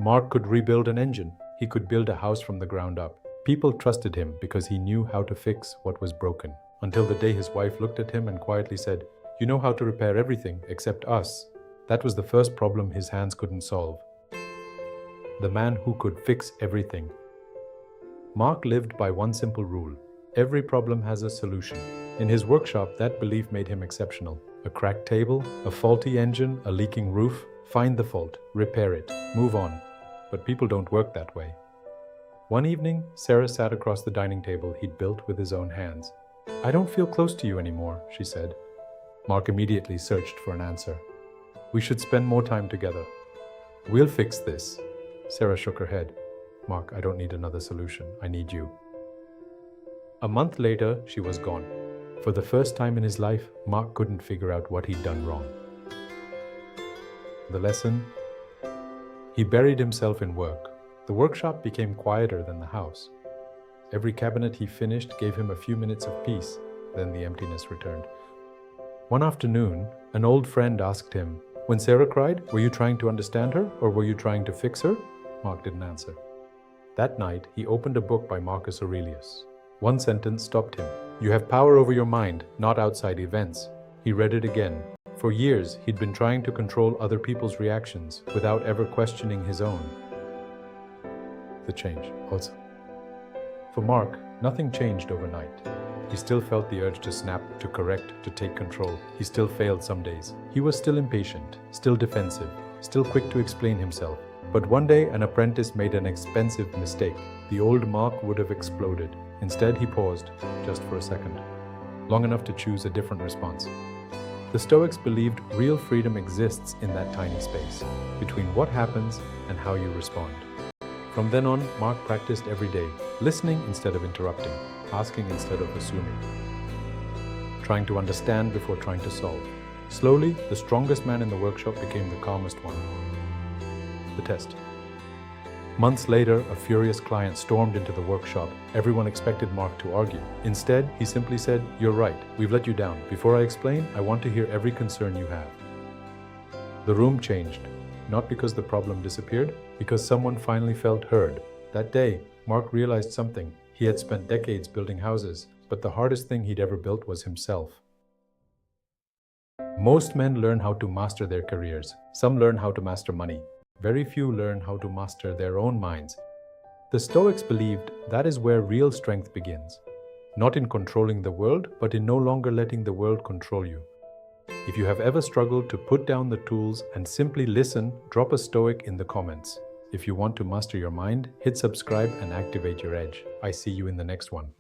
Mark could rebuild an engine. He could build a house from the ground up. People trusted him because he knew how to fix what was broken. Until the day his wife looked at him and quietly said, "You know how to repair everything except us." That was the first problem his hands couldn't solve. The man who could fix everything. Mark lived by one simple rule: every problem has a solution. In his workshop, that belief made him exceptional. A cracked table, a faulty engine, a leaking roof. Find the fault, repair it, move on. But people don't work that way. One evening, Sarah sat across the dining table he'd built with his own hands. "I don't feel close to you anymore," she said. Mark immediately searched for an answer. "We should spend more time together." "We'll fix this." Sarah shook her head. "Mark, I don't need another solution. I need you." A month later, she was gone. For the first time in his life, Mark couldn't figure out what he'd done wrong. The lesson? He buried himself in work. The workshop became quieter than the house. Every cabinet he finished gave him a few minutes of peace, then the emptiness returned. One afternoon, an old friend asked him, "When Sarah cried, were you trying to understand her or were you trying to fix her?" Mark didn't answer. That night, he opened a book by Marcus Aurelius. One sentence stopped him. "You have power over your mind, not outside events." He read it again. For years, he'd been trying to control other people's reactions without ever questioning his own. The change, also. For Mark, nothing changed overnight. He still felt the urge to snap, to correct, to take control. He still failed some days. He was still impatient, still defensive, still quick to explain himself. But one day, an apprentice made an expensive mistake. The old Mark would have exploded. Instead, he paused, just for a second, long enough to choose a different response. The Stoics believed real freedom exists in that tiny space, between what happens and how you respond. From then on, Mark practiced every day, listening instead of interrupting, asking instead of assuming, trying to understand before trying to solve. Slowly, the strongest man in the workshop became the calmest one. The test. Months later, a furious client stormed into the workshop. Everyone expected Mark to argue. Instead, he simply said, "You're right, we've let you down. Before I explain, I want to hear every concern you have." The room changed, not because the problem disappeared, because someone finally felt heard. That day, Mark realized something. He had spent decades building houses, but the hardest thing he'd ever built was himself. Most men learn how to master their careers. Some learn how to master money. Very few learn how to master their own minds. The Stoics believed that is where real strength begins. Not in controlling the world, but in no longer letting the world control you. If you have ever struggled to put down the tools and simply listen, drop a Stoic in the comments. If you want to master your mind, hit subscribe and activate your edge. I see you in the next one.